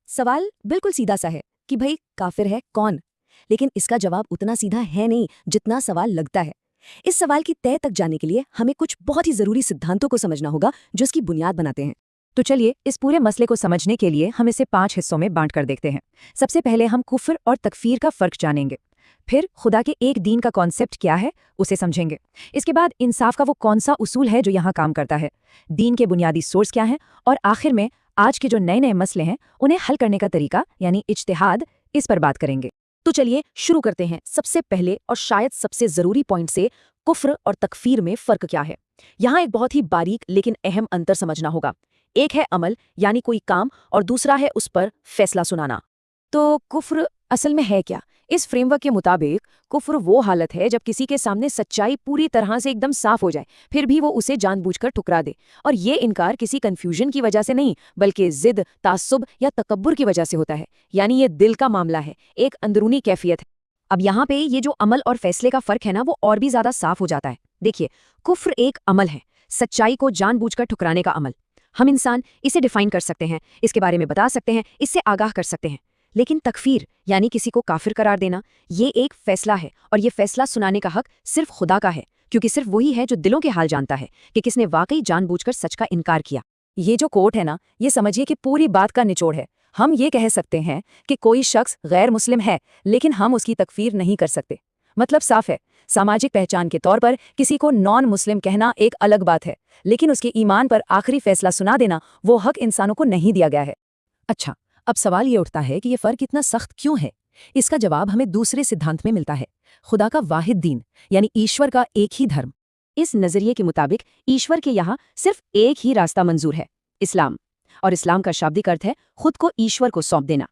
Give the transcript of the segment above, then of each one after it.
सवाल बिल्कुल सीधा सा है कि भाई काफिर है कौन। लेकिन इसका जवाब उतना सीधा है नहीं जितना सवाल लगता है। इस सवाल की तह तक जाने के लिए हमें कुछ बहुत ही जरूरी सिद्धांतों को समझना होगा जो इसकी बुनियाद बनाते हैं। तो चलिए इस पूरे मसले को समझने के लिए हम इसे 5 हिस्सों में बांट कर देखते हैं। सबसे पहले हम कुफ्र और तकफीर का फर्क जानेंगे। फिर खुदा के एक दीन का कॉन्सेप्ट क्या है उसे समझेंगे। इसके बाद इंसाफ का वो कौन सा उसूल है जो यहाँ काम करता है, दीन के बुनियादी सोर्स क्या हैं, और आखिर में आज के जो नए नए मसले हैं उन्हें हल करने का तरीका यानी इज्तिहाद, इस पर बात करेंगे। तो चलिए शुरू करते हैं सबसे पहले और शायद सबसे जरूरी पॉइंट से, कुफ्र और तकफीर में फर्क क्या है। यहाँ एक बहुत ही बारीक लेकिन अहम अंतर समझना होगा। एक है अमल यानी कोई काम, और दूसरा है उस पर फैसला सुनाना। तो कुफ्र असल में है क्या? इस फ्रेमवर्क के मुताबिक कुफ्र वो हालत है जब किसी के सामने सच्चाई पूरी तरह से एकदम साफ हो जाए, फिर भी वो उसे जानबूझकर ठुकरा दे। और ये इनकार किसी कंफ्यूजन की वजह से नहीं, बल्कि जिद, तासुब या तकब्बुर की वजह से होता है। यानी ये दिल का मामला है, एक अंदरूनी कैफियत है। अब यहाँ पे ये जो अमल और फैसले का फर्क है ना, वो और भी ज्यादा साफ हो जाता है। देखिए, कुफ्र एक अमल है, सच्चाई को जानबूझकर ठुकराने का अमल। हम इंसान इसे डिफाइन कर सकते हैं, इसके बारे में बता सकते हैं, इससे आगाह कर सकते हैं। लेकिन तकफीर यानी किसी को काफिर करार देना, ये एक फैसला है, और ये फैसला सुनाने का हक सिर्फ खुदा का है, क्योंकि सिर्फ वही है जो दिलों के हाल जानता है कि किसने वाकई जानबूझकर सच का इनकार किया। ये जो कोट है ना, ये समझिए कि पूरी बात का निचोड़ है। हम ये कह सकते हैं कि कोई शख्स गैर मुस्लिम है, लेकिन हम उसकी तकफीर नहीं कर सकते। मतलब साफ है, सामाजिक पहचान के तौर पर किसी को नॉन मुस्लिम कहना एक अलग बात है, लेकिन उसके ईमान पर आखिरी फैसला सुना देना, वो हक इंसानों को नहीं दिया गया है। अच्छा, अब सवाल ये उठता है कि ये फर्क इतना सख्त क्यों है। इसका जवाब हमें दूसरे सिद्धांत में मिलता है, खुदा का वाहिद दीन यानी ईश्वर का एक ही धर्म। इस नजरिए के मुताबिक ईश्वर के यहाँ सिर्फ एक ही रास्ता मंजूर है, इस्लाम। और इस्लाम का शाब्दिक अर्थ है खुद को ईश्वर को सौंप देना।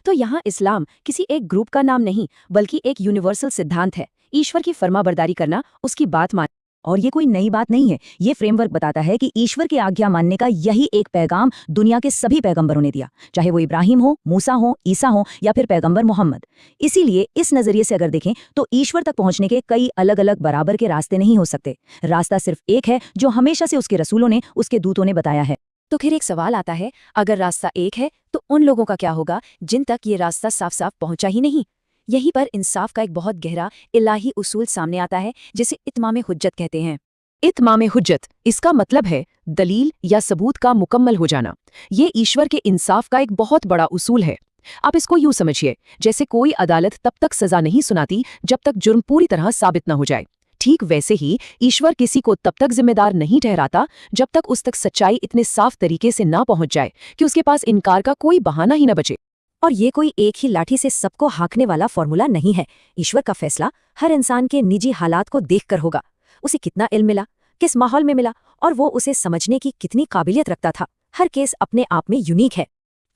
तो यहाँ इस्लाम किसी एक ग्रुप का नाम नहीं, बल्कि एक यूनिवर्सल सिद्धांत है, ईश्वर की फरमाबरदारी करना, उसकी बात मान। और ये कोई नई बात नहीं है, ये फ्रेमवर्क बताता है कि ईश्वर की आज्ञा मानने का यही एक पैगाम दुनिया के सभी पैगंबरों ने दिया, चाहे वो इब्राहिम हो, मूसा हो, ईसा हो या फिर पैगंबर मोहम्मद। इसीलिए इस नजरिए से अगर देखें तो ईश्वर तक पहुंचने के कई अलग अलग बराबर के रास्ते नहीं हो सकते। रास्ता सिर्फ एक है जो हमेशा से उसके रसूलों ने, उसके दूतों ने बताया है। तो फिर एक सवाल आता है, अगर रास्ता एक है तो उन लोगों का क्या होगा जिन तक ये रास्ता साफ साफ पहुंचा ही नहीं? यहीं पर इंसाफ का एक बहुत गहरा इलाही उसूल सामने आता है, जिसे इत्माम हुज्जत कहते हैं। इत्माम हुज्जत, इसका मतलब है दलील या सबूत का मुकम्मल हो जाना। ये ईश्वर के इंसाफ का एक बहुत बड़ा उसूल है। आप इसको यूं समझिए, जैसे कोई अदालत तब तक सजा नहीं सुनाती जब तक जुर्म पूरी तरह साबित न हो जाए। ठीक वैसे ही ईश्वर किसी को तब तक जिम्मेदार नहीं ठहराता जब तक उस तक सच्चाई इतने साफ तरीके से ना पहुंच जाए कि उसके पास इनकार का कोई बहाना ही न बचे। और ये कोई एक ही लाठी से सबको हाँकने वाला फॉर्मूला नहीं है। ईश्वर का फैसला हर इंसान के निजी हालात को देखकर होगा, उसे कितना इल्म मिला, किस माहौल में मिला, और वो उसे समझने की कितनी काबिलियत रखता था। हर केस अपने आप में यूनिक है।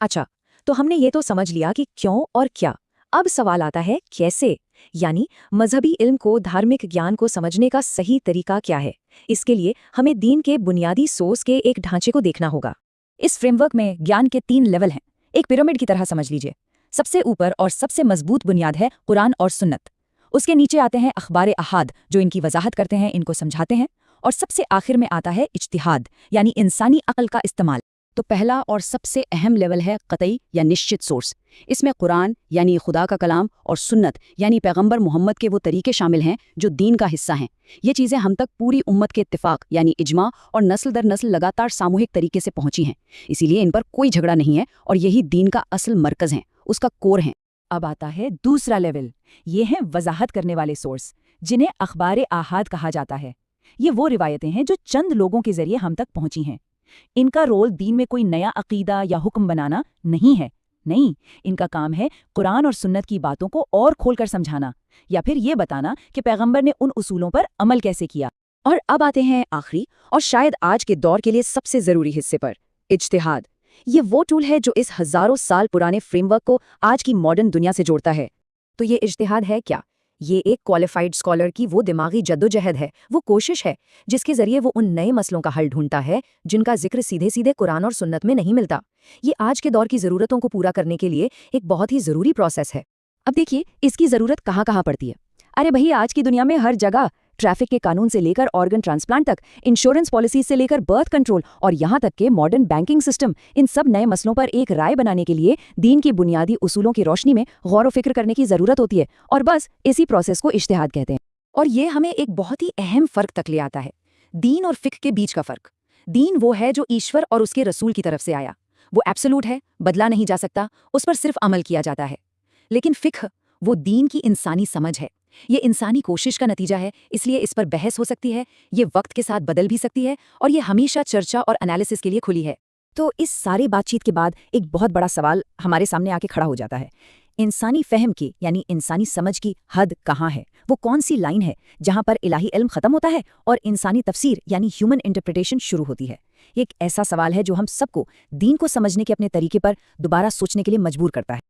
अच्छा, तो हमने ये तो समझ लिया कि क्यों और क्या। अब सवाल आता है कैसे, यानी मजहबी इल्म को, धार्मिक ज्ञान को समझने का सही तरीका क्या है। इसके लिए हमें दीन के बुनियादी सोर्स के एक ढांचे को देखना होगा। इस फ्रेमवर्क में ज्ञान के 3 लेवल हैं, एक पिरामिड की तरह समझ लीजिए। सबसे ऊपर और सबसे मजबूत बुनियाद है कुरान और सुन्नत। उसके नीचे आते हैं अखबार अहाद, जो इनकी वजाहत करते हैं, इनको समझाते हैं। और सबसे आखिर में आता है इज्तिहाद, यानी इंसानी अक्ल का इस्तेमाल। तो पहला और सबसे अहम लेवल है कतई या निश्चित सोर्स। इसमें कुरान यानी खुदा का कलाम और सुन्नत यानी पैगंबर मोहम्मद के वो तरीके शामिल हैं जो दीन का हिस्सा हैं। ये चीज़ें हम तक पूरी उम्मत के इत्तिफाक यानी इजमा और नस्ल दर नस्ल लगातार सामूहिक तरीके से पहुंची हैं। इसीलिए इन पर कोई झगड़ा नहीं है, और यही दीन का असल मरकज़ है, उसका कोर है। अब आता है दूसरा लेवल, ये हैं वजाहत करने वाले सोर्स, जिन्हें अखबार आहाद कहा जाता है। ये वो रिवायतें हैं जो चंद लोगों के जरिए हम तक पहुंची हैं। इनका रोल दीन में कोई नया अकीदा या हुक्म बनाना नहीं है, नहीं, इनका काम है कुरान और सुन्नत की बातों को और खोलकर समझाना, या फिर ये बताना कि पैगंबर ने उन उसूलों पर अमल कैसे किया। और अब आते हैं आखिरी और शायद आज के दौर के लिए सबसे जरूरी हिस्से पर, इज्तिहाद। ये वो टूल है जो इस हजारों साल पुराने फ्रेमवर्क को आज की मॉडर्न दुनिया से जोड़ता है। तो ये इज्तिहाद है क्या? ये एक क्वालिफाइड स्कॉलर की वो दिमागी जद्दोजहद है, वो कोशिश है जिसके जरिए वो उन नए मसलों का हल ढूंढता है जिनका जिक्र सीधे सीधे कुरान और सुन्नत में नहीं मिलता। ये आज के दौर की ज़रूरतों को पूरा करने के लिए एक बहुत ही ज़रूरी प्रोसेस है। अब देखिए, इसकी ज़रूरत कहाँ कहाँ पड़ती है। अरे भई, आज की दुनिया में हर जगह ट्रैफिक के कानून से लेकर ऑर्गन ट्रांसप्लांट तक, इंश्योरेंस पॉलिसी से लेकर बर्थ कंट्रोल और यहाँ तक के मॉडर्न बैंकिंग सिस्टम, इन सब नए मसलों पर एक राय बनाने के लिए दीन की बुनियादी उसूलों की रोशनी में गौर व फिक्र करने की जरूरत होती है। और बस इसी प्रोसेस को इज्तिहाद कहते हैं। और ये हमें एक बहुत ही अहम फर्क तक ले आता है, दीन और फिक्र के बीच का फर्क। दीन वो है जो ईश्वर और उसके रसूल की तरफ से आया, वो एब्सोल्यूट है, बदला नहीं जा सकता, उस पर सिर्फ अमल किया जाता है। लेकिन फिक्र वो दीन की इंसानी समझ है, ये इंसानी कोशिश का नतीजा है, इसलिए इस पर बहस हो सकती है, ये वक्त के साथ बदल भी सकती है और ये हमेशा चर्चा और एनालिसिस के लिए खुली है। तो इस सारी बातचीत के बाद एक बहुत बड़ा सवाल हमारे सामने आके खड़ा हो जाता है। इंसानी फहम की यानी इंसानी समझ की हद कहाँ है? वो कौन सी लाइन है जहाँ पर इलाही इल्म खत्म होता है और इंसानी तफसीर यानी ह्यूमन इंटरप्रिटेशन शुरू होती है? ये एक ऐसा सवाल है जो हम सबको दीन को समझने के अपने तरीके पर दोबारा सोचने के लिए मजबूर करता है।